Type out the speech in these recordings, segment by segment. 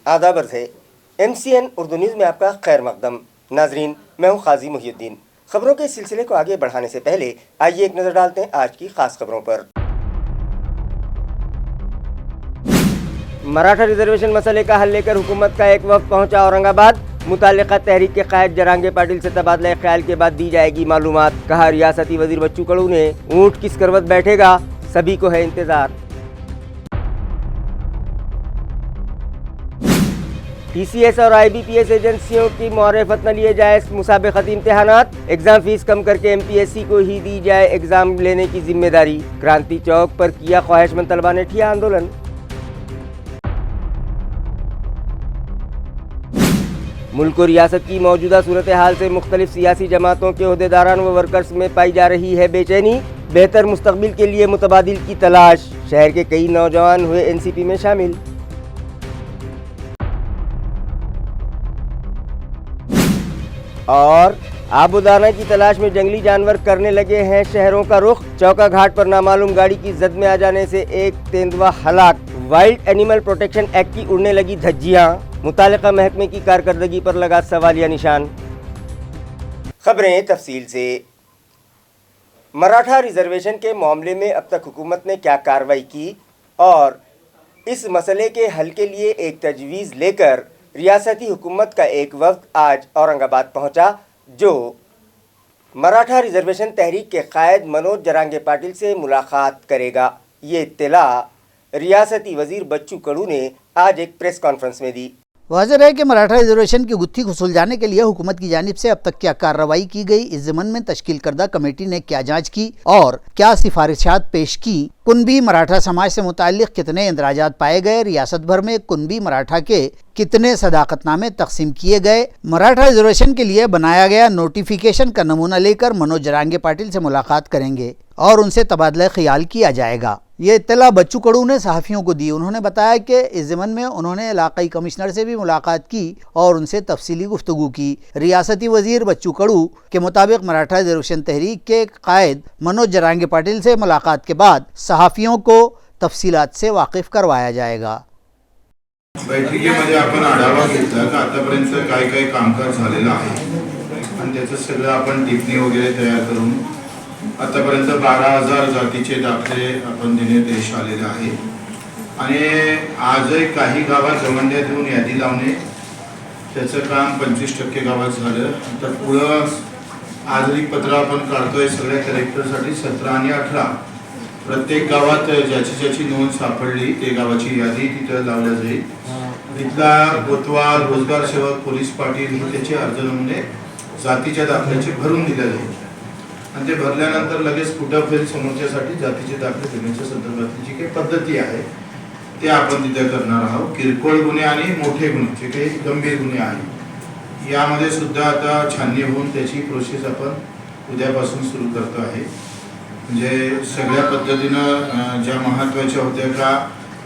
आदाब अर्ज़ है MCN उर्दू न्यूज़ में आपका खैर मकदम। नाजरीन, मैं हूँ काजी मुहिउद्दीन। खबरों के सिलसिले को आगे बढ़ाने से पहले आइए एक नज़र डालते हैं आज की खास खबरों पर। मराठा रिजर्वेशन मसले का हल लेकर हुकूमत का एक वफ्द पहुंचा औरंगाबाद। मुताल्लिका तहरीक के कायद जरांगे पाटिल से तबादला ख्याल के बाद दी जाएगी मालूमात। कहा, रियासती वजीर बच्चू कडू ने ऊँट किस करवट बैठेगा, सभी को है इंतजार। TCS और IBPS एजेंसियों की मुआरफत न लिए जाए मुसाबिकती इम्तहानात। एग्जाम फीस कम करके MPSC को ही दी जाए एग्जाम लेने की जिम्मेदारी। क्रांति चौक पर किया ख्वाहिशमंद तलबा ने ठिया आंदोलन। मुल्क और रियासत की मौजूदा सूरत हाल से मुख्तलिफ सियासी जमातों के ओहदेदारान व वर्कर्स में पाई जा रही है बेचैनी। बेहतर मुस्तकबिल के लिए मुतबादिल की तलाश। शहर के कई नौजवान हुए NCP में शामिल। और आबूदाना की तलाश में जंगली जानवर करने लगे हैं शहरों का रुख। चौका घाट पर नामालूम गाड़ी की जद में आ जाने से एक तेंदुआ हलाक। वाइल्ड एनिमल प्रोटेक्शन एक्ट की उड़ने लगी धज्जियां। मुतालिका महकमे की कारकर्दगी पर लगा सवालिया निशान। खबरें तफसील से। मराठा रिजर्वेशन के मामले में अब तक हुकूमत ने क्या कार्रवाई की और इस मसले के हल के लिए एक तजवीज़ लेकर रियासती हुकूमत का एक वफ्द आज औरंगाबाद पहुंचा, जो मराठा रिजर्वेशन तहरीक के कायद मनोज जरांगे पाटिल से मुलाकात करेगा। ये इत्तला रियासती वजीर बच्चू कडू ने आज एक प्रेस कॉन्फ्रेंस में दी। वाज़ेह है कि मराठा रिजर्वेशन की गुत्थी को सुलझाने के लिए हुकूमत की जानिब से अब तक क्या कार्रवाई की गई, इस ज़मन में तश्कील करदा कमेटी ने क्या जांच की और क्या सिफारिशात पेश की। कुनबी मराठा समाज से मुताल्लिक़ कितने इंदराजात पाए गए, रियासत भर में कुनबी मराठा के कितने सदाकतनामे तकसीम किए गए। मराठा रिजर्वेशन के लिए बनाया गया नोटिफिकेशन का नमूना लेकर मनोज जरांगे पाटिल से मुलाकात करेंगे और उनसे तबादला ख्याल किया जाएगा। ये इत्तला बच्चू कडू ने सहाफ़ियों को दी। उन्होंने बताया कि इस ज़मन में उन्होंने इलाक़ाई कमिश्नर से भी मुलाकात की और उनसे तफसीली गुफ्तगू की। रियासती वजीर बच्चू कडू के मुताबिक मराठा रिजर्वेशन तहरीक के कायद मनोज जरांगे पाटिल से मुलाकात के बाद सहाफ़ियों को तफसीलात से वाकिफ करवाया जाएगा। बैठकीमध्ये आपण आढावा घेतला की आतापर्यंत काय काय कामकाज झालेलं आहे आणि त्याचं सगळं आपण टिप्पणी वगैरे तयार करून आतापर्यंत 12,000 जातीचे दाखले आपण देण्यात यश आलेले आहे आणि आजही काही गावात जमंड्यात येऊन यादी लावणे त्याचं काम 25% गावात झालं। आता पुढं आज एक पत्र आपण काढतोय सगळ्या कलेक्टरसाठी 17 आणि 18 प्रत्येक गावात ज्याची ज्याची नोंद सापडली ते गावाची यादी तिथं लावल्या जाईल। तिथला कोतवाल, रोजगार सेवक, पोलीस पाटील हे त्याचे अर्ज नमुने जातीच्या दाखल्याचे भरून दिले जाईल आणि ते भरल्यानंतर लगेच कुठं समोरच्यासाठी जातीचे दाखले देण्याच्या संदर्भातली जी काही पद्धती आहे ते आपण तिथे करणार आहोत। किरकोळ गुन्हे आणि मोठे गुन्हे जे काही गंभीर गुन्हे आहेत यामध्ये सुद्धा आता छाननी होऊन त्याची प्रोसेस आपण उद्यापासून सुरू करतो आहे। म्हणजे सगळ्या पद्धतीनं ज्या महत्त्वाच्या होत्या का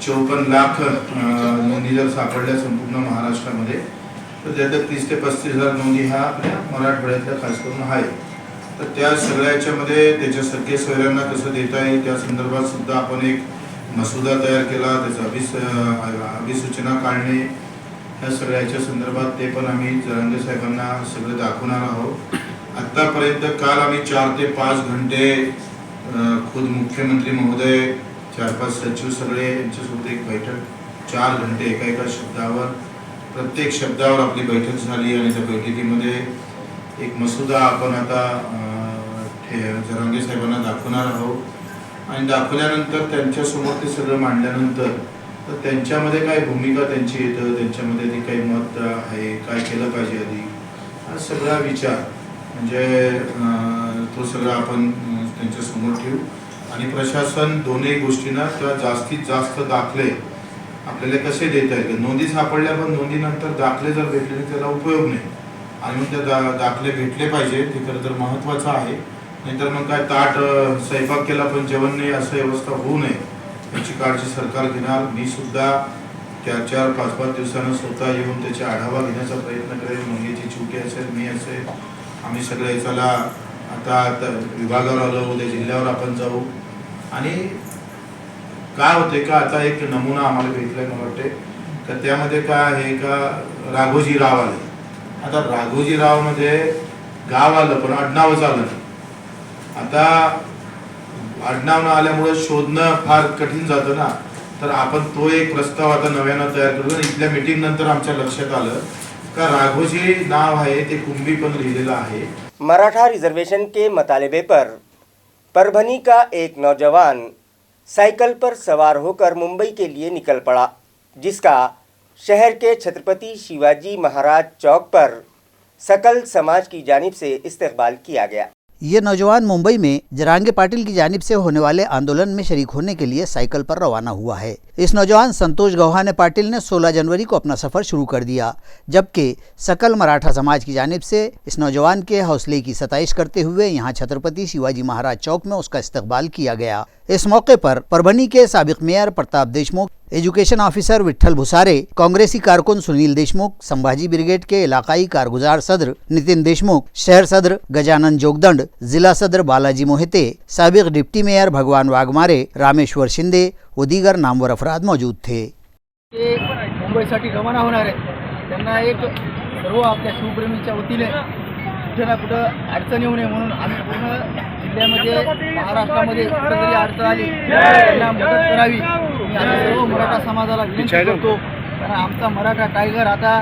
54 लाख नोंदी जर सापडल्या संपूर्ण महाराष्ट्रामध्ये तर त्यात 30 ते 35 हजार नोंदी ह्या आपल्या मराठवाड्यातल्या खास करून आहे। तर त्या सगळ्याच्यामध्ये त्याच्या सगळे सोयऱ्यांना कसं देता येईल त्या संदर्भात सुद्धा आपण एक मसुदा तयार केला। त्याचा अभिसूचना काढणे ह्या सगळ्याच्या संदर्भात ते पण आम्ही जरांगे साहेबांना सगळं दाखवणार आहोत। आतापर्यंत काल आम्ही 4 ते 5 घंटे खुद मुख्यमंत्री महोदय 4-5 सचिव सगळे यांच्यासोबत एक बैठक 4 घंटे एका शब्दावर प्रत्येक शब्दावर आपली बैठक झाली आणि त्या बैठकीमध्ये एक मसुदा आपण आता जरांगे साहेबांना दाखवणार आहोत आणि दाखवल्यानंतर त्यांच्यासमोर ते सगळं मांडल्यानंतर तर त्यांच्यामध्ये काय भूमिका त्यांची येतं, त्यांच्यामध्ये ती काही मत आहे, काय केलं पाहिजे आधी हा सगळा विचार म्हणजे तो सगळं आपण त्यांच्या समोर ठेवू आणि प्रशासन दोन्ही गोष्टींना त्या जास्तीत जास्त दाखले आपल्याला कसे देता येईल। नोंदी सापडल्या पण नोंदीनंतर दाखले जर भेटले त्याला उपयोग नाही आणि मग त्या दाखले भेटले पाहिजे ते खरं तर महत्त्वाचं आहे। नाहीतर मग काय ताट स्वयंपाक केला पण जेवण नाही असं व्यवस्था होऊ नये याची काळजी सरकार घेणार। मी सुद्धा 4-4, 5-5 दिवसांना स्वतः येऊन त्याचे आढावा घेण्याचा प्रयत्न करेल। मंगेची चिवटी असेल, मी असेल, आम्ही सगळे चला आता विभागावर आलो, उद्या जिल्ह्यावर आपण जाऊ आणि काय होते का आता एक नमुना आम्हाला भेटलाय मला वाटते तर त्यामध्ये काय आहे का राघोजी राव आले. आता राघोजी राव मध्ये गाव आलं पण आडनावच आलं नाही. आता आडनाव न आल्यामुळे शोधणं फार कठीण जातं ना. तर आपण तो एक प्रस्ताव आता नव्यानं तयार करतो. इथल्या मीटिंग नंतर आमच्या लक्षात आलं का राघोजी नाव आहे ते कुंभी पण लिहिलेलं आहे. मराठा रिजर्वेशन के मतालबे पर परभनी का एक नौजवान साइकिल पर सवार होकर मुंबई के लिए निकल पड़ा, जिसका शहर के छत्रपति शिवाजी महाराज चौक पर सकल समाज की जानिब से इस्तकबाल किया गया। ये नौजवान मुंबई में जरांगे पाटिल की जानिब से होने वाले आंदोलन में शरीक होने के लिए साइकिल पर रवाना हुआ है। इस नौजवान संतोष गौहाने पाटिल ने 16 जनवरी को अपना सफर शुरू कर दिया, जबकि सकल मराठा समाज की जानिब से इस नौजवान के हौसले की सताइश करते हुए यहाँ छत्रपति शिवाजी महाराज चौक में उसका इस्तकबाल किया गया। इस मौके पर परभनी के साबिक mayor Pratap Deshmukh, education officer Vitthal Bhusare, कांग्रेसी कारकुन सुनील देशमुख, संभाजी ब्रिगेड के इलाकाई कारगुजार सदर नितिन देशमुख, शहर सदर गजानन जोगदंड, जिला सदर बालाजी मोहिते, साबिक डिप्टी मेयर भगवान वाघमारे, रामेश्वर शिंदे व दीगर नामवर अफराद मौजूद थे। ते मुंबईसाठी रवाना होणार आहे, त्यांना एक सर्व आपल्या शिवप्रेमीच्या वतीने कुठे ना कुठं अडचण येऊ नये म्हणून आम्ही पूर्ण जिल्ह्यामध्ये महाराष्ट्रामध्ये कुठेतरी अडचण आली त्यांना मदत करावी मी आम्ही सर्व मराठा समाजाला विनंती करतो. कारण आमचा मराठा टायगर आता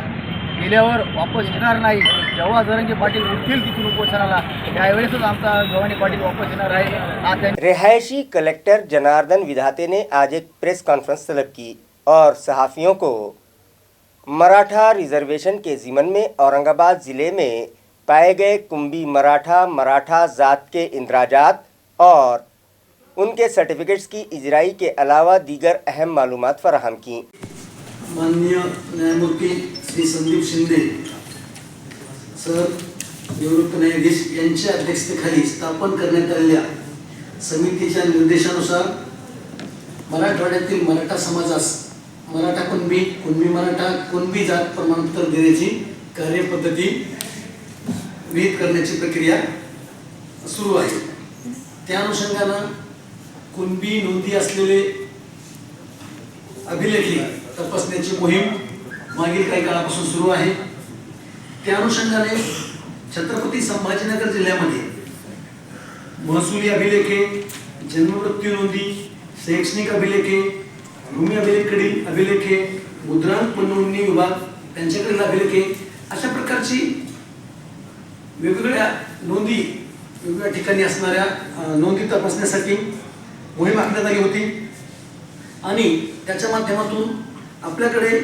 गेल्यावर वापस येणार नाही. जेव्हा जरांगे पाटील उठतील तिथून उपोषणाला त्यावेळेसच आमचा गव्हाणे पाटील वापस येणार आहे. आता रिहायशी कलेक्टर जनार्दन विधाते ने आज एक प्रेस कॉन्फ्रेंस तलब की और सहाफ़ियों को मराठा रिजर्वेशन के ज़िमन में औरंगाबाद ज़िले में पाए गए कुंभी मराठा ज़ात के इंदराजात और उनके सर्टिफिकेट्स की इजराई के अलावा दीगर अहम मालूमात फराहम की। माननीय न्यायमूर्ती श्री संदीप शिंदे सर, निवृत्त न्यायाधीश यांच्या अध्यक्षतेखाली स्थापन करण्यात आलेल्या समितीच्या निर्देशानुसार मराठवाड्यातील मराठा समाजास मराठा कुणबी मराठा कुणबी जात प्रमाणपत्र देण्याची कार्यपद्धती विहित करण्याची प्रक्रिया सुरू आहे. त्या अनुषंगानं कुणबी नोंदी असलेले अभिलेखी तपासण्याची मोहीम मागील काही काळापासून सुरू आहे. त्या अनुषंगाने छत्रपती संभाजीनगर जिल्ह्यामध्ये महसुली अभिलेखे, जन्ममृत्यू नोंदी, शैक्षणिक अभिलेखे, भूमी अभिलेखकडील अभिलेखे, मुद्रांक नोंदणी विभाग त्यांच्याकडील अभिलेखे अशा प्रकारची वेगवेगळ्या नोंदी वेगवेगळ्या ठिकाणी असणाऱ्या नोंदी तपासण्यासाठी मोहीम आखण्यात आली होती आणि त्याच्या माध्यमातून आपल्याकडे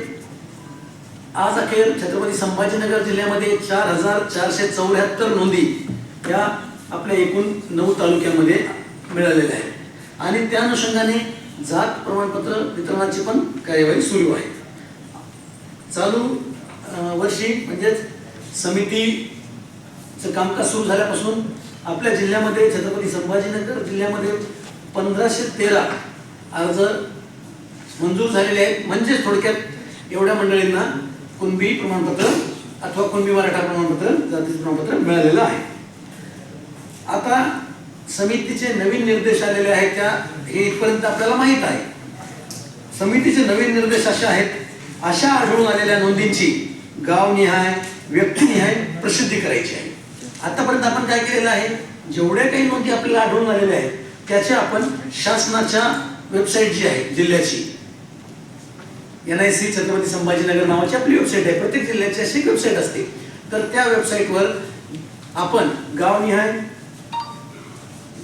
आज अखेर छत्रपती संभाजीनगर जिल्ह्यामध्ये 4474 नोंदी या आपल्या एकूण 9 तालुक्यामध्ये मिळालेल्या आहेत आणि त्या अनुषंगाने जात प्रमाणपत्र वितरणाची पण कार्यवाही सुरू आहे. चालू वर्षी म्हणजे समितीचं कामकाज सुरू झाल्यापासून आपल्या जिल्ह्यामध्ये छत्रपती संभाजीनगर जिल्ह्यामध्ये 1513 अर्ज मंजूर झालेले आहेत. म्हणजे थोडक्यात एवढ्या मंडळींना कुणबी प्रमाणपत्र अथवा कुणबी मराठा प्रमाणपत्र जातीचे प्रमाणपत्र मिळालेलं आहे. आता समितीचे नवीन निर्देश आलेले आहेत त्या हे इथपर्यंत आपल्याला माहीत आहे. समितीचे नवीन निर्देश असे आहेत, अशा आढळून आलेल्या नोंदींची गावनिहाय व्यक्तिनिहाय प्रसिद्धी करायची आहे. आतापर्यंत आपण काय केलेलं आहे, जेवढ्या काही नोंदी आपल्याला आढळून आलेल्या आहेत त्याच्या आपण शासनाच्या वेबसाईट जी आहे जिल्ह्याची NIC छत्रपती संभाजीनगर नावाची आपली वेबसाईट आहे. प्रत्येक जिल्ह्याची अशी वेबसाईट असते. तर त्या वेबसाईटवर आपण गावनिहाय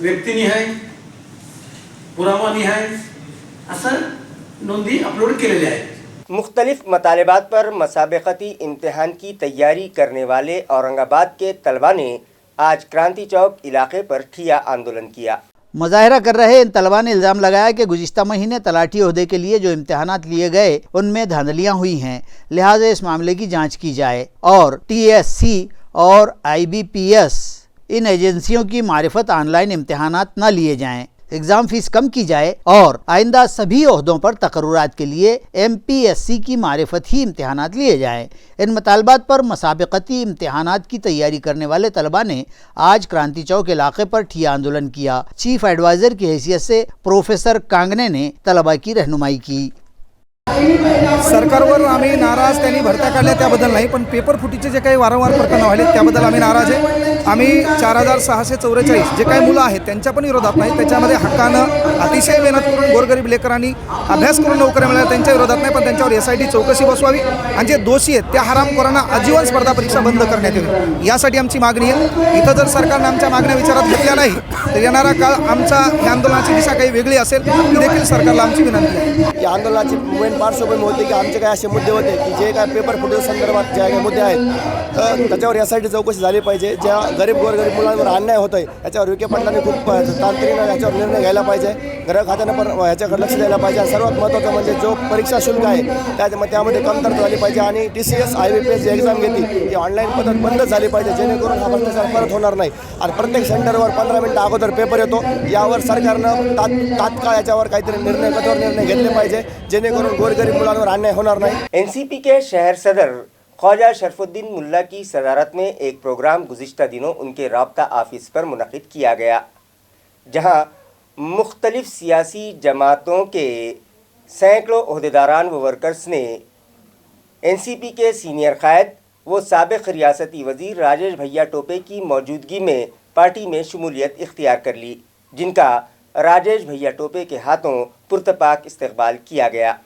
व्यक्तिनिहाय पुरावानिहाय असं नोंदी अपलोड केलेल्या आहेत. मुख्तलिफ मतालबात पर मसाबकती इम्तिहान की तैयारी करने वाले औरंगाबाद के तलबा ने आज क्रांति चौक इलाके पर ठिया आंदोलन किया। मुजाहिरा कर रहे इन तलबा ने इल्ज़ाम लगाया कि गुज़िश्ता महीने तलाठी ओहदे के लिए जो इम्तहानात लिए गए उनमें धांधलियाँ हुई हैं, लिहाजा इस मामले की जांच की जाए और TSC और IBPS इन एजेंसियों की मारिफत ऑनलाइन इम्तहानात न लिए जाएं, एग्ज़ाम फ़ीस कम की जाए और आइंदा सभी ओहदों पर तकर्रुरात के लिए MPSC की मारिफत ही इम्तहानात लिए जाएं। इन मतालबात पर मसाबकती इम्तहानात की तैयारी करने वाले तलबा ने आज क्रांति चौक इलाके पर ठिया आंदोलन किया। चीफ एडवाइज़र की हैसियत से प्रोफेसर कांगने ने तलबा की रहनुमाई की। सरकारवर आम्ही नाराज, त्यांनी भरत्या काढल्या त्याबद्दल नाही, पण पेपर फुटीचे जे काही वारंवार प्रकरण व्हायले त्याबद्दल आम्ही नाराज आहे. आम्ही 4644 जे काही मुलं आहेत त्यांच्या पण विरोधात नाही, त्याच्यामध्ये हक्कानं अतिशय मेहनत करून गोरगरीब लेकरांनी अभ्यास करून नोकऱ्या मिळाल्या त्यांच्या विरोधात नाही, पण त्यांच्यावर SIT चौकशी बसवावी आणि जे दोषी आहेत त्या हरामखोरांना आजीवन स्पर्धा परीक्षा बंद करण्यात यावी, यासाठी आमची मागणी आहे. इथं जर सरकारनं आमच्या मागण्या विचारात घेतल्या नाही तर येणारा काळ आमच्या या आंदोलनाची दिशा काही वेगळी असेल ही देखील सरकारला आमची विनंती आहे. या आंदोलनाची मेन पार्श्वभूमी होती की आमचे काही असे मुद्दे होते की जे काय पेपर फुटीच्या संदर्भात जे काही मुद्दे आहेत तर त्याच्यावर SIT चौकशी झाली पाहिजे. ज्या गोरगरीब मुलांवर अन्याय होत आहे याच्यावर विखे पाटलांनी खूप तांत्रिक याच्यावर निर्णय घ्यायला पाहिजे. गृह खात्यानं पण ह्याच्याकडे लक्ष द्यायला पाहिजे. आणि सर्वात महत्त्वाचं म्हणजे जो परीक्षा शुल्क आहे त्यामध्ये कमतरता झाली पाहिजे आणि TCS IBPS जी एक्झाम घेतली ती ऑनलाईन पद्धत बंद झाली पाहिजे, जेणेकरून हा भ्रष्टाचार परत होणार नाही. आणि प्रत्येक सेंटरवर 15 मिनिटं अगोदर पेपर येतो. यावर सरकारनं तात्काळ याच्यावर काहीतरी कठोर निर्णय घेतले पाहिजे, जेणेकरून गोरगरीब मुलांवर अन्याय होणार नाही. NCP के शहर सदर ख्वाजा शरफुद्दीन मुल्ला की सदारत में एक प्रोग्राम गुज़िश्ता दिनों उनके राब्ता ऑफिस पर मुनक़िद किया गया, जहां मुख्तलिफ सियासी जमातों के सैकड़ों ओहदेदारान व वर्कर्स ने NCP के सीनियर क़ायद व साबिक़ रियासती वज़ीर राजेश भैया टोपे की मौजूदगी में पार्टी में शमूलियत इख्तियार कर ली, जिनका राजेश भैया टोपे के हाथों पुरतपाक इस्तकबाल किया गया।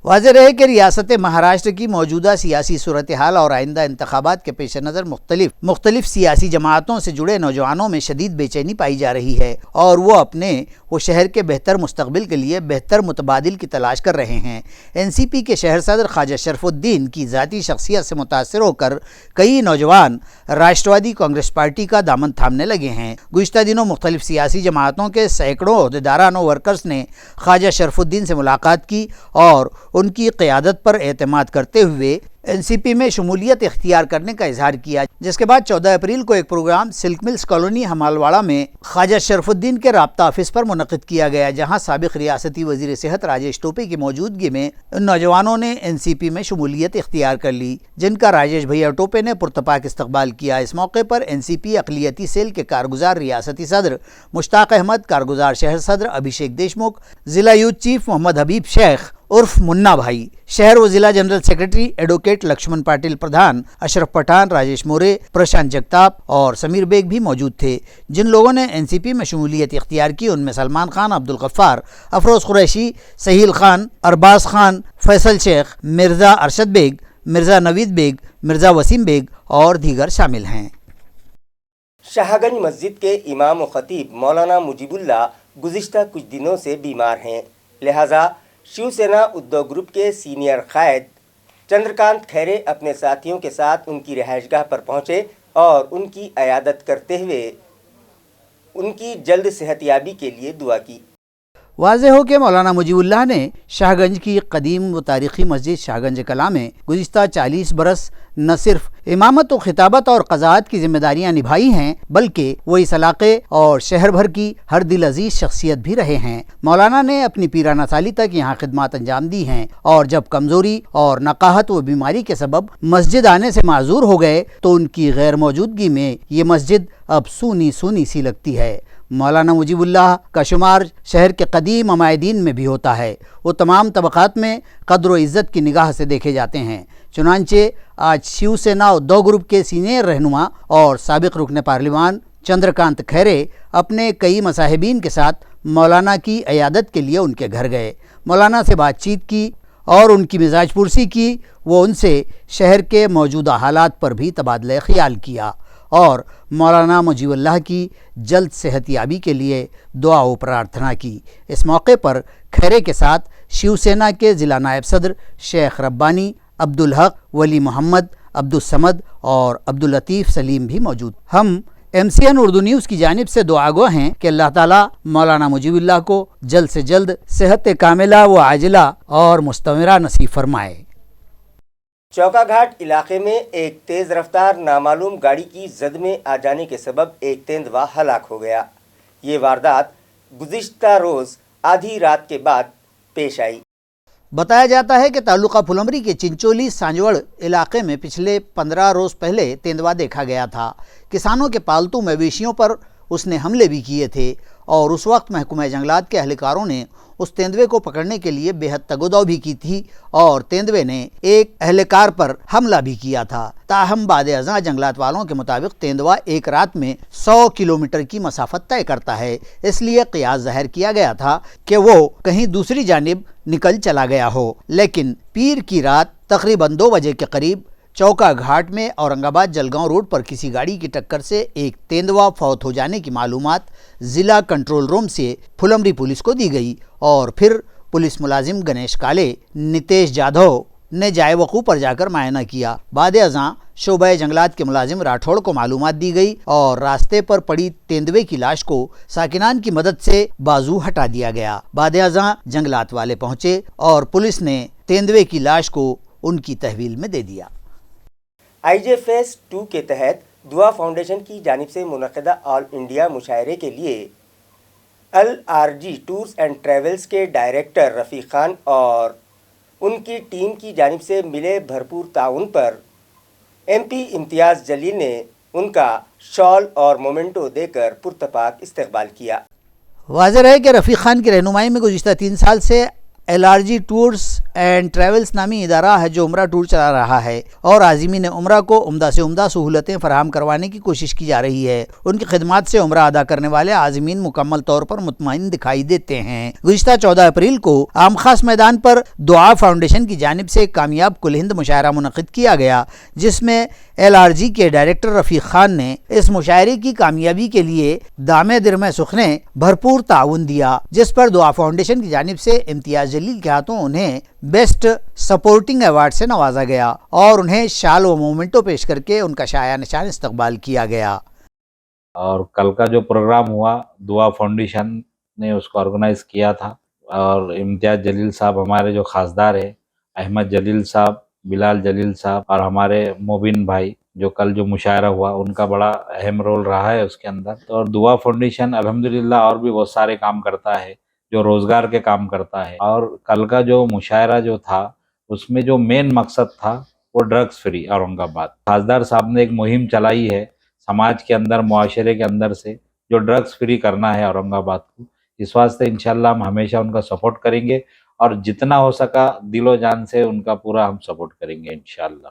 वाज़ेह रहे कि रियासत महाराष्ट्र की मौजूदा सियासी सूरत हाल और आइंदा इंतखाबात के पेश नज़र मुख्तलिफ सियासी जमातों से जुड़े नौजवानों में शदीद बेचैनी पाई जा रही है और वो शहर के बेहतर मुस्तकबिल के लिए बेहतर मुतबादिल की तलाश कर रहे हैं। NCP के शहर सदर ख्वाजा शरफुद्दीन की ज़ाती शख्सियत से मुतासर होकर कई नौजवान राष्ट्रवादी कांग्रेस पार्टी का दामन थामने लगे हैं। गुज़िश्ता दिनों मुख्तलिफ सियासी जमातों के सैकड़ों ओहदेदारान और वर्कर्स ने ख्वाजा शरफुद्दीन से मुलाकात की और उनकी क़यादत पर एतमाद करते हुए NCP में शमूलियत इख्तियार करने का इजहार किया, जिसके बाद 14 अप्रैल को एक प्रोग्राम सिल्क मिल्स कॉलोनी हमालवाड़ा में ख्वाजा शरफुद्दीन के राब्ता ऑफिस पर मुनक़िद किया गया, जहां साबिक़ रियासती वज़ीर सेहत राजेश टोपे की मौजूदगी में उन नौजवानों ने NCP में शमूलियत इख्तियार कर ली, जिनका राजेश भैया टोपे ने पुरतपाक इस्तकबाल किया। इस मौके पर NCP अक़लियती सेल के कारगुजार रियासती सदर मुश्ताक अहमद, कारगुजार शहर सदर अभिषेक देशमुख, ज़िला यूथ चीफ मोहम्मद हबीब शेख उर्फ मुन्ना भाई, शहर व ज़िला general secretary advocate Laxman Patil प्रधान, अशरफ पठान, राजेश मोरे, प्रशांत जगताप और समीर बेग भी मौजूद थे। जिन लोगों ने NCP में शमूलियत इख्तियार की उनमें सलमान खान, अब्दुल गफ्फार, अफरोज़ कुरैशी, सहील खान, अरबाज खान, फैसल शेख, मिर्ज़ा अरशद बेग, मिर्ज़ा नवीद बेग, मिर्ज़ा वसीम बेग और दीगर शामिल हैं। शाहगंज मस्जिद के इमाम व खतीब मौलाना मुजीबुल्लाह गुज़िश्ता कुछ दिनों से बीमार हैं, लिहाजा शिवसेना उद्योग ग्रुप के सीनियर क़ायद चंद्रकांत खैरे अपने साथियों के साथ उनकी रिहाइशगाह पर पहुंचे और उनकी अयादत करते हुए उनकी जल्द सेहतयाबी के लिए दुआ की। वाज़ेह हो कि मौलाना मुजीबुल्लाह ने शाहगंज की कदीम व तारीख़ी मस्जिद शाहगंज कला में गुज़िश्ता 40 बरस न सिर्फ इमामत व खिताबत और क़ज़ाअत की ज़िम्मेदारियाँ निभाई हैं, बल्कि वो इस इलाक़े और शहर भर की हर दिल अज़ीज़ शख्सियत भी रहे हैं। मौलाना ने अपनी पीराना साली तक यहाँ खिदमत अंजाम दी हैं और जब कमज़ोरी और नकाहत व बीमारी के सबब मस्जिद आने से माजूर हो गए तो उनकी गैर मौजूदगी में ये मस्जिद अब सूनी सूनी सी लगती है। मौलाना मुजीबुल्लाह का शुमार शहर के कदीम अमायदीन में भी होता है। वो तमाम तबक़ात में क़द्र व इज़्ज़त की निगाह से देखे जाते हैं। चुनांचे आज शिवसेना उद्योग ग्रुप के सीनियर रहनुमा और साबिक़ रुकन पार्लिमान चंद्रकांत खैरे अपने कई मसाहिबीन के साथ मौलाना की अयादत के लिए उनके घर गए, मौलाना से बातचीत की और उनकी मिजाज पुरसी की। वो उनसे शहर के मौजूदा हालात पर भी तबादला ख़याल किया और मौलाना मुजीबुल्लाह की जल्द सेहतयाबी के लिए दुआ व प्रार्थना की। इस मौके पर खैरे के साथ शिवसेना के ज़िला नायब सदर शेख रब्बानी, अब्दुल हक, वली मोहम्मद, अब्दुल समद और अब्दुल लतीफ़ सलीम भी मौजूद। हम MCN उर्दू न्यूज़ की जानिब से दुआगो हैं कि अल्लाह ताला मौलाना मुजीबुल्लाह को जल्द से जल्द सेहत कामिला व आजिला और मुस्तमरा नसीब फरमाए। चौकाघाट इलाके में एक तेज़ रफ्तार नामालूम गाड़ी की जद में आ जाने के सबब एक तेंदुआ हलाक हो गया। ये वारदात गुज़िश्ता रोज़ आधी रात के बाद पेश आई। बताया जाता है कि तालुका फुलमरी के चिंचोली सांजवड़ इलाके में पिछले 15 रोज़ पहले तेंदुआ देखा गया था। किसानों के पालतू मवेशियों पर اس نے حملے بھی کیے تھے اور اس وقت محکمہ جنگلات کے اہلکاروں نے اس تیندوے کو پکڑنے کے لیے بے حد تگ و دو بھی کی تھی اور تیندوے نے ایک اہلکار پر حملہ بھی کیا تھا۔ تاہم بعد ازاں جنگلات والوں کے مطابق تیندوا ایک رات میں 100 کلومیٹر کی مسافت طے کرتا ہے، اس لیے قیاس ظاہر کیا گیا تھا کہ وہ کہیں دوسری جانب نکل چلا گیا ہو، لیکن پیر کی رات تقریباً 2 بجے کے قریب چوکا گھاٹ میں اورنگ آباد جلگاؤں روڈ پر کسی گاڑی کی ٹکر سے ایک تیندوا فوت ہو جانے کی معلومات ضلع کنٹرول روم سے پھلمری پولیس کو دی گئی اور پھر پولیس ملازم گنیش کالے، نتیش جادھو نے جائے وقوع پر جا کر معائنہ کیا۔ بعد ازاں شعبہ جنگلات کے ملازم راٹھوڑ کو معلومات دی گئی اور راستے پر پڑی تیندوے کی لاش کو ساکنان کی مدد سے بازو ہٹا دیا گیا۔ بعد ازاں جنگلات والے پہنچے اور پولیس نے تیندوے کی لاش کو ان کی تحویل میں دے دیا۔ آئی جے فیس 2 کے تحت دعا فاؤنڈیشن کی جانب سے منعقدہ آل انڈیا مشاعرے کے لیے LRG ٹورز اینڈ ٹریولز کے ڈائریکٹر رفیق خان اور ان کی ٹیم کی جانب سے ملے بھرپور تعاون پر MP امتیاز جلیل نے ان کا شال اور مومنٹو دے کر پرتپاک استقبال کیا۔ واضح ہے کہ رفیق خان کی رہنمائی میں گزشتہ 3 سال سے LRG ٹورز اینڈ ٹریولز نامی ادارہ حج و عمرہ ٹور چلا رہا ہے اور عازمین عمرہ کو عمدہ سے عمدہ سہولتیں فراہم کروانے کی کوشش کی جا رہی ہے۔ ان کی خدمات سے عمرہ ادا کرنے والے عازمین مکمل طور پر مطمئن دکھائی دیتے ہیں۔ گزشتہ 14 اپریل کو عام خاص میدان پر دعا فاؤنڈیشن کی جانب سے کامیاب کل ہند مشاعرہ منعقد کیا گیا، جس میں LRG کے ڈائریکٹر رفیق خان نے اس مشاعرے کی کامیابی کے لیے دامے درمے سخنے بھرپور تعاون دیا، جس پر دعا فاؤنڈیشن کی جانب سے امتیاز جلیل کے ہاتھوں انہیں بیسٹ سپورٹنگ ایوارڈ سے نوازا گیا اور انہیں شال و مومنٹو پیش کر کے ان کا شایع نشان استقبال کیا گیا۔ اور کل کا جو پروگرام ہوا دعا فاؤنڈیشن نے اس کو آرگنائز کیا تھا اور امتیاز جلیل صاحب ہمارے جو خاصدار ہیں، احمد جلیل صاحب، بلال جلیل صاحب اور ہمارے مبین بھائی جو کل جو مشاعرہ ہوا ان کا بڑا اہم رول رہا ہے اس کے اندر۔ تو اور دعا فاؤنڈیشن الحمدللہ اور بھی بہت سارے کام کرتا ہے، جو روزگار کے کام کرتا ہے، اور کل کا جو مشاعرہ جو تھا اس میں جو مین مقصد تھا وہ ڈرگز فری اورنگ آباد۔ خاصدار صاحب نے ایک مہم چلائی ہے سماج کے اندر، معاشرے کے اندر سے جو ڈرگز فری کرنا ہے اورنگ آباد کو۔ اس واسطے انشاءاللہ ہم ہمیشہ ان کا سپورٹ کریں گے اور جتنا ہو سکا دل و جان سے ان کا پورا ہم سپورٹ کریں گے انشاءاللہ۔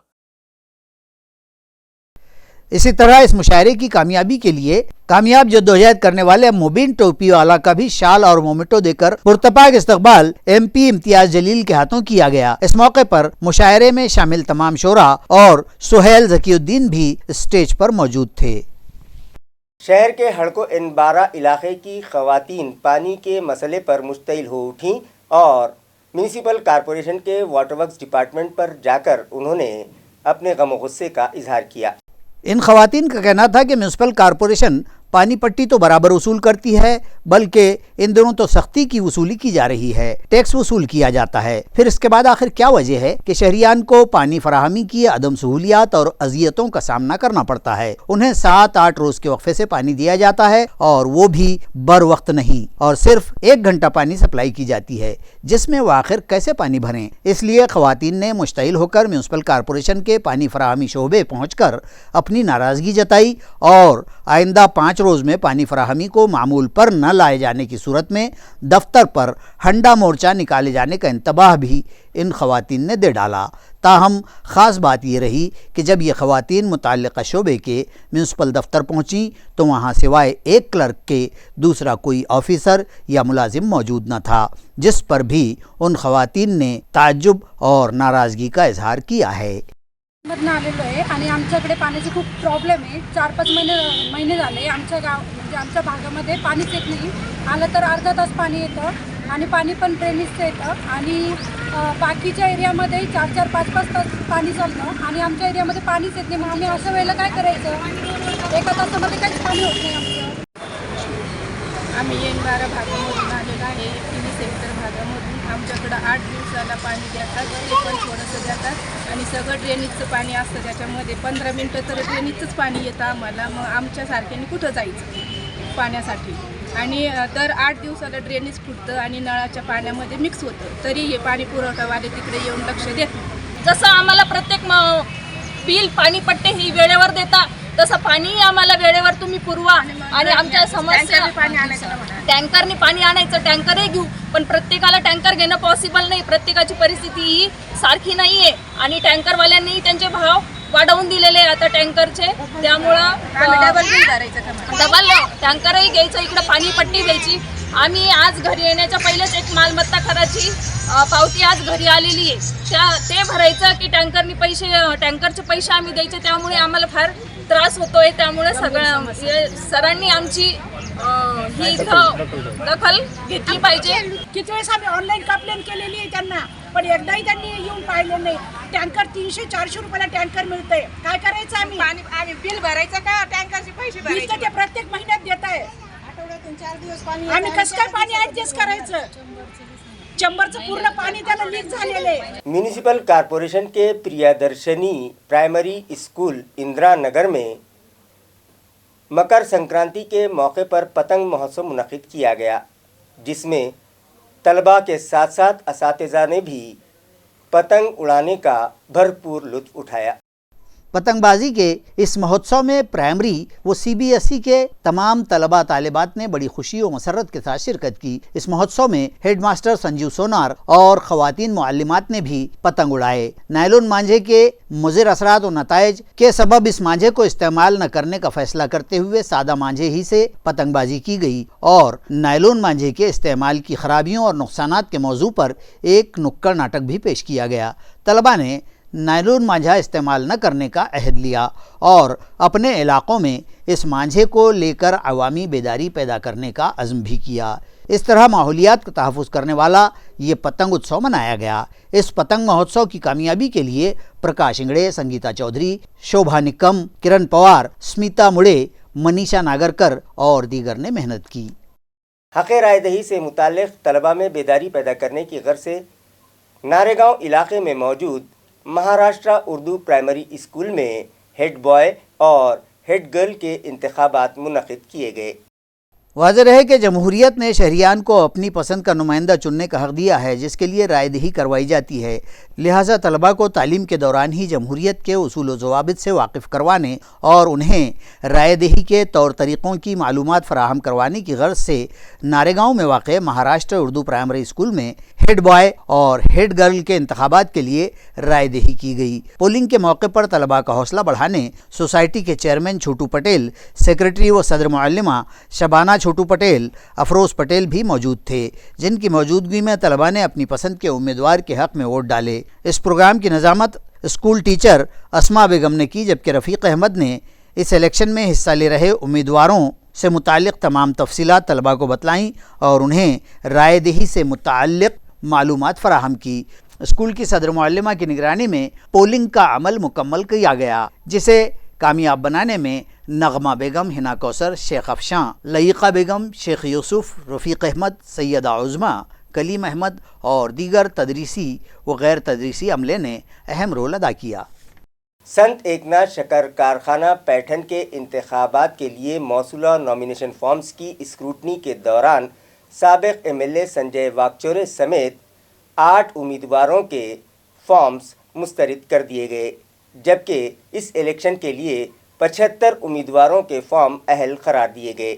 اسی طرح اس مشاعرے کی کامیابی کے لیے کامیاب جدوجہد کرنے والے مبین ٹوپی والا کا بھی شال اور مومنٹو دے کر پرتپاک استقبال MP امتیاز جلیل کے ہاتھوں کیا گیا۔ اس موقع پر مشاعرے میں شامل تمام شعراء اور سہیل ذکی الدین بھی اسٹیج پر موجود تھے۔ شہر کے ہڑکو N12 علاقے کی خواتین پانی کے مسئلے پر مشتعل ہو اٹھیں اور میونسپل کارپوریشن کے واٹر ورکس ڈپارٹمنٹ پر جا کر انہوں نے اپنے غم و غصے کا اظہار کیا۔ ان خواتین کا کہنا تھا کہ میونسپل کارپوریشن پانی پٹی تو برابر وصول کرتی ہے، بلکہ ان دنوں تو سختی کی وصولی کی جا رہی ہے، ٹیکس وصول کیا جاتا ہے۔ پھر اس کے بعد آخر کیا وجہ ہے کہ شہریان کو پانی فراہمی کی عدم سہولیات اور اذیتوں کا سامنا کرنا پڑتا ہے؟ انہیں 7-8 روز کے وقفے سے پانی دیا جاتا ہے اور وہ بھی بر وقت نہیں، اور صرف 1 گھنٹہ پانی سپلائی کی جاتی ہے، جس میں وہ آخر کیسے پانی بھریں؟ اس لیے خواتین نے مشتعل ہو کر میونسپل کارپوریشن کے پانی فراہمی شعبے پہنچ کر اپنی ناراضگی جتائی اور آئندہ 5 روز میں پانی فراہمی کو معمول پر نہ لائے جانے کی صورت میں دفتر پر ہنڈا مورچہ نکالے جانے کا انتباہ بھی ان خواتین نے دے ڈالا۔ تاہم خاص بات یہ رہی کہ جب یہ خواتین متعلقہ شعبے کے میونسپل دفتر پہنچیں تو وہاں سوائے ایک کلرک کے دوسرا کوئی آفیسر یا ملازم موجود نہ تھا، جس پر بھی ان خواتین ने تعجب اور नाराजगी का इजहार किया है। मधनं आलेलो आहे आणि आमच्याकडे पाण्याची खूप प्रॉब्लेम आहे। 4-5 महिने झाले आमच्या म्हणजे आमच्या भागामध्ये पाणीच येत नाही। आलं तर अर्धा तास पाणी येतं आणि पाणी पण ड्रेनेजचं येतं आणि बाकीच्या एरियामध्ये 4-4, 5-5 तास पाणी चालतं आणि आमच्या एरियामध्ये पाणीच येत नाही। मग आम्ही अशा वेळेला काय करायचं? एका तासामध्ये काहीच पाणी होत नाही आमचं। आम्ही N12 भागामधून आलेलो आहे, तिन्ही सेक्टर भागामधून। आमच्याकडं 8 दिवसाला पाणी देतात, ते पण थोडंसं देतात आणि सगळं ड्रेनेजचं पाणी असतं त्याच्यामध्ये। 15 मिनटं तर ड्रेनेजचंच पाणी येतं आम्हाला। मग आमच्यासारख्याने कुठं जायचं पाण्यासाठी? आणि दर 8 दिवसाला ड्रेनेज फुटतं आणि नळाच्या पाण्यामध्ये मिक्स होतं, तरी हे पाणी पुरवठावाले तिकडे येऊन लक्ष देत नाही। जसं आम्हाला प्रत्येक बिल पाणीपट्टे ही वेळेवर देता तसं पाणी आम्हाला वेळेवर तुम्ही पुरवा आणि आमच्या समस्या टँकरने पाणी आणायचं, टँकरही घेऊ, पण प्रत्येकाला टँकर घेणं पॉसिबल नाही. प्रत्येकाची परिस्थिती ही सारखी नाही आहे आणि टँकरवाल्यांनी त्यांचे भाव वाढवून दिलेले आता टँकरचे, त्यामुळं डबल टँकरही घ्यायचं, इकडं पाणी पट्टी घ्यायची. आम्ही आज घरी येण्याच्या पहिलेच एक मालमत्ता कराची पावती आज घरी आलेली आहे, ते भरायचं की टँकरचे पैसे आम्ही द्यायचे, त्यामुळे आम्हाला फार त्रास होतोय. त्यामुळे सरांनी आमची ही इथं दखल घेतली पाहिजे. किती वेळेस आम्ही ऑनलाईन कंप्लेंट केलेली आहे त्यांना, पण एकदाही त्यांनी येऊन पाहिलं नाही. टँकर 300-400 रुपयाला टँकर मिळतंय, काय करायचं आम्ही बिल भरायचं का टँकरचे पैसे भरायचे? ते प्रत्येक महिन्यात देत आहे, आठवड्यातून 4 दिवस पाणी. आम्ही कसं काय पाणी ऍडजस्ट करायचं? चंबरचं पूर्ण पाणी त्याला लीक झालेलं आहे. म्यूनिसिपल कॉरपोरेशन के प्रियदर्शनी प्राइमरी स्कूल इंदिरा नगर में मकर संक्रांति के मौके पर पतंग महोत्सव मुनक्किद किया गया, जिसमें तलबा के साथ साथ असातिज़ा ने भी पतंग उड़ाने का भरपूर लुत्फ़ उठाया। पतंगबाजी के इस महोत्सव में प्राइमरी व CBSE के तमाम तलबा तालिबात ने बड़ी खुशी और मसरत के साथ शिरकत की। इस महोत्सव में हेडमास्टर संजीव सोनार और ख़वातीन मुअल्लिमात ने भी पतंग उड़ाए। नायलॉन मांझे के मुज़िर असरात और नताइज के सबब इस मांझे को इस्तेमाल न करने का फैसला करते हुए सादा मांझे ही से पतंगबाजी की गई और नायलॉन मांझे के इस्तेमाल की खराबियों और नुकसानात के मौजू पर एक नुक्कड़ नाटक भी पेश किया गया। तलबा ने नायलॉन मांझा इस्तेमाल न करने का अहद लिया और अपने इलाक़ों में इस मांझे को लेकर अवामी बेदारी पैदा करने का अज़्म भी किया। इस तरह माहौलियात का तहफ़्फ़ुज़ करने वाला ये पतंग उत्सव मनाया गया। इस पतंग महोत्सव की कामयाबी के लिए प्रकाश इंगड़े, संगीता चौधरी, शोभा निकम, किरण पवार, स्मिता मुड़े, मनीषा नागरकर और दीगर ने मेहनत की। हक़ राय दही से मुताल्लिक़ तलबा में बेदारी पैदा करने की गर्ज से नारेगांव इलाके में मौजूद महाराष्ट्र उर्दू प्राइमरी स्कूल में हेड बॉय और हेड गर्ल के इंतखाबात मुनक़िद किए गए। वाज़ेह रहे कि जमहूरियत ने शहरियान को अपनी पसंद का नुमाइंदा चुनने का हक़ दिया है, जिसके लिए रायदही करवाई जाती है। लिहाजा तलबा को तालीम के दौरान ही जमहूरियत के उसूल व ज़वाबित से वाकिफ़ करवाने और उन्हें रायदही के तौर तरीक़ों की मालूमात फ़राहम करवाने की गर्ज से नारेगांव में वाक़ महाराष्ट्र उर्दू प्राइमरी स्कूल में हेड बॉय और हेड गर्ल के इंतखाबात के लिए रायदही की गई। पोलिंग के मौके पर तलबा का हौसला बढ़ाने सोसाइटी के चेयरमैन छोटू पटेल, सेक्रेटरी व सदर मुअल्लिमा शबाना छोटू पटेल, अफरोज़ पटेल भी मौजूद थे, जिनकी मौजूदगी में तलबा ने अपनी पसंद के उम्मीदवार के हक़ में वोट डाले। इस प्रोग्राम की नज़ामत स्कूल टीचर अस्मा बेगम ने की, जबकि रफ़ीक अहमद ने इस इलेक्शन में हिस्सा ले रहे उम्मीदवारों से मुताल्लिक़ तमाम तफसीलात तलबा को बतलाईं और उन्हें रायदही से मुताल्लिक़ मालूमात फ़राहम की। स्कूल की सदर मुअल्लिमा की निगरानी में पोलिंग का अमल मुकम्मल किया गया, जिसे कामयाब बनाने में नगमा बेगम, हिना कौसर, शेख अफशां, लईका बेगम, शेख यूसुफ, रफ़ीक अहमद, सैयदा उज़मा, कलीम अहमद और दीगर तदरीसी व गैर तदरीसी अमले ने अहम रोल अदा किया। संत एकनाथ शक्कर कारखाना पैठन के इंतखाबात के लिए मौसूला नॉमिनेशन फॉर्म्स की स्क्रूटनी के दौरान साबिक़ MLA संजय वाकचौरे समेत 8 उम्मीदवारों के फॉर्म्स मुस्तरद कर दिए गए, जबकि इस इलेक्शन के लिए 75 उम्मीदवारों के फॉर्म अहल करार दिए गए।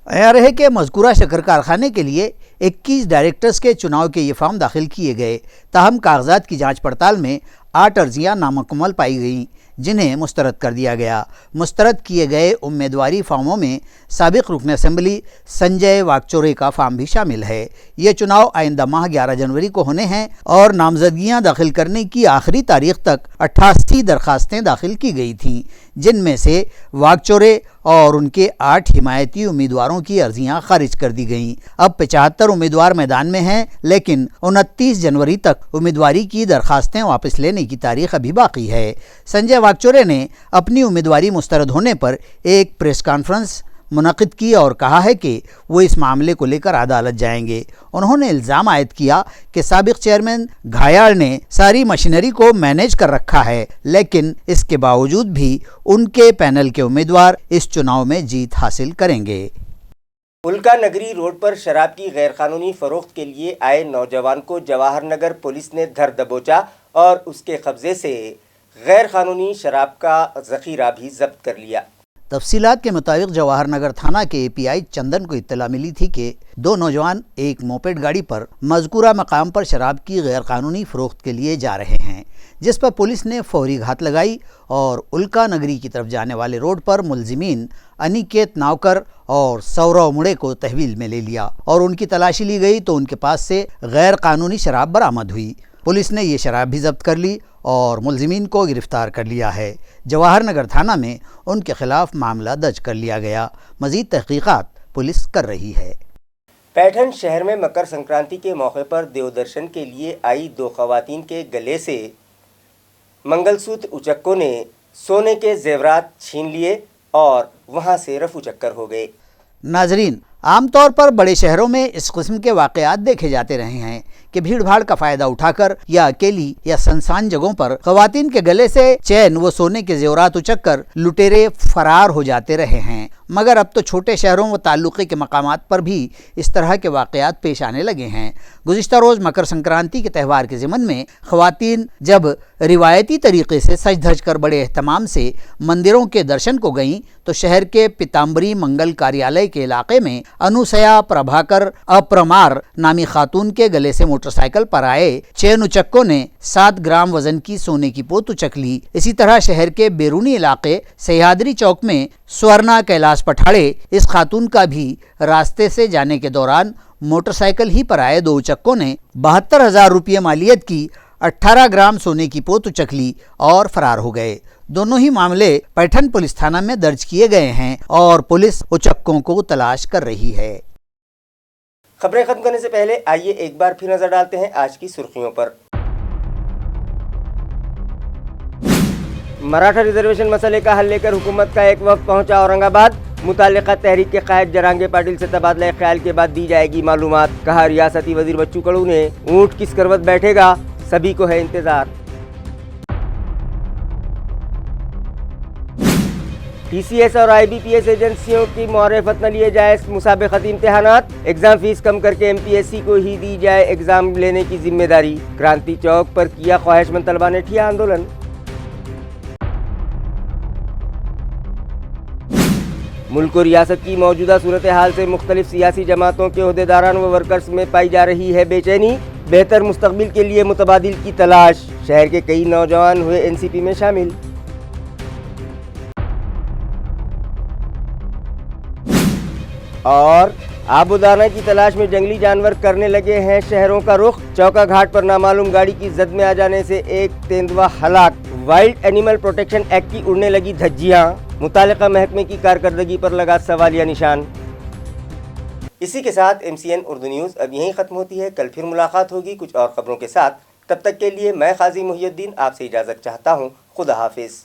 अयार है कि मज़कूरा शक्कर कारखाने के लिए 21 डायरेक्टर्स के चुनाव के ये फॉर्म दाखिल किए गए। ताहम कागजात की जांच पड़ताल में 8 अर्जियाँ नामुकम्मल पाई गईं, जिन्हें मुस्तरद कर दिया गया। मुस्तरद किए गए उम्मीदवारी फॉर्मों में साबिक़ रुकन असम्बली संजय वाकचौरे का फॉर्म भी शामिल है। ये चुनाव आइंदा माह 11 जनवरी को होने हैं और नामजदगियां दाखिल करने की आखिरी तारीख तक 88 दरखास्तें दाखिल की गई थीं, जिनमें से वाकचौरे और उनके 8 हिमायती उम्मीदवारों की अर्जियां खारिज कर दी गईं। अब 75 उम्मीदवार मैदान में हैं, लेकिन 29 जनवरी तक उम्मीदवारी की दरखास्तें वापस लेने की तारीख अभी बाकी है। संजय वाकचौरे ने अपनी उम्मीदवारी मुस्तरद होने पर एक प्रेस कॉन्फ्रेंस मुनक़िद की और कहा है कि वो इस मामले को लेकर अदालत जाएंगे। उन्होंने इल्ज़ाम आयद किया कि साबिक़ चेयरमैन घायाल ने सारी मशीनरी को मैनेज कर रखा है, लेकिन इसके बावजूद भी उनके पैनल के उम्मीदवार इस चुनाव में जीत हासिल करेंगे। उल्का नगरी रोड पर शराब की गैरकानूनी फ़रोख्त के लिए आए नौजवान को जवाहर नगर पुलिस ने धर दबोचा और उसके कब्ज़े से गैर कानूनी शराब का ज़ख़ीरा भी जब्त कर लिया। तफसीलात के मुताबिक जवाहर नगर थाना के एपीआई चंदन को इत्तला मिली थी कि दो नौजवान एक मोपेड गाड़ी पर मज़कूरा मकाम पर शराब की गैर कानूनी फ़रोख्त के लिए जा रहे हैं, जिस पर पुलिस ने फौरी घात लगाई और उल्का नगरी की तरफ जाने वाले रोड पर मुलजिमीन अनिकेत नावकर और सौरव मुड़े को तहवील में ले लिया और उनकी तलाशी ली गई तो उनके पास से गैर कानूनी शराब बरामद हुई। पुलिस ने ये शराब भी जब्त कर ली और मुलजिमीन को गिरफ्तार कर लिया है। जवाहर नगर थाना में उनके खिलाफ मामला दर्ज कर लिया गया। मज़ीद तहकीकात पुलिस कर रही है। पैठन शहर में मकर संक्रांति के मौके पर देवदर्शन के लिए आई दो खवातीन के गले से मंगलसूत्र उचक्कों ने सोने के जेवरात छीन लिए और वहां से रफू चक्कर हो गए। नाजरीन, आमतौर पर बड़े शहरों में इस किस्म के वाक़यात देखे जाते रहे हैं कि भीड़ भाड़ का फ़ायदा उठाकर या अकेली या सुनसान जगहों पर ख़वातीन के गले से चैन व सोने के जेवरात उचक कर लुटेरे फरार हो जाते रहे हैं, मगर अब तो छोटे शहरों व ताल्लुक़े के मकामात पर भी इस तरह के वाक़यात पेश आने लगे हैं। गुज़िश्ता रोज़ मकर संक्रांति के त्यौहार के ज़िमन में ख़वातीन जब रिवायती तरीक़े से सज धज कर बड़े एहतमाम से मंदिरों के दर्शन को गईं तो शहर के पीताम्बरी मंगल कार्यालय के इलाके में अनुसया प्रभाकर अप्रमार नामी खातून के गले से मोटरसाइकिल पर आए चैन उचक्कों ने 7 ग्राम वजन की सोने की पोत उचक ली। इसी तरह शहर के बैरूनी इलाके सह्याद्री चौक में स्वर्णा कैलाश पठाड़े इस खातून का भी रास्ते से जाने के दौरान मोटरसाइकिल ही पर आए 2 उचक्कों ने 72,000 रुपये मालियत की 18 ग्राम सोने की पोत उचक ली और फरार हो गए। दोनों ही मामले पैठन पुलिस थाना में दर्ज किए गए हैं और पुलिस उचक्कों को तलाश कर रही है। खबरें खत्म करने से पहले आइए एक बार फिर नजर डालते हैं आज की सुर्खियों पर। मराठा रिजर्वेशन मसले का हल लेकर हुकूमत का एक वफ्द पहुंचा औरंगाबाद। मुतालिका तहरीक के कायद जरांगे पाटिल से तबादला ख्याल के बाद दी जाएगी मालूमात। कहा रियासती वजीर बच्चू कडू ने ऊंट किस करवट बैठेगा, सभी को है इंतजार। TCS और IBPS एजेंसियों की मुआरफत न लिए जाए मुसाबिकती इम्तिहानात। एग्जाम फीस कम करके MPSC को ही दी जाए एग्जाम लेने की जिम्मेदारी। क्रांति चौक पर किया ख्वाहिशमंद तलबा ने ठिया आंदोलन। मुल्क और रियासत की मौजूदा सूरत हाल से मुख्तलिफ सियासी जमातों के ओहदेदारान व वर्कर्स में पाई जा रही है बेचैनी। बेहतर मुस्तकबिल के लिए मुतबादिल की तलाश। शहर के कई नौजवान हुए NCP में शामिल। और आबूदाना की तलाश में जंगली जानवर करने लगे हैं शहरों का रुख। चौका घाट पर नामालूम गाड़ी की जद में आ जाने से एक तेंदुआ हलाक। वाइल्ड एनिमल प्रोटेक्शन एक्ट की उड़ने लगी धज्जियां। मुतालिका महकमे की कारकर्दगी पर लगा सवालिया निशान। इसी के साथ MCN उर्दू न्यूज़ अब यहीं ख़त्म होती है। कल फिर मुलाकात होगी कुछ और ख़बरों के साथ। तब तक के लिए मैं काजी मुहियुद्दीन आपसे इजाज़त चाहता हूँ। खुदा हाफिज़।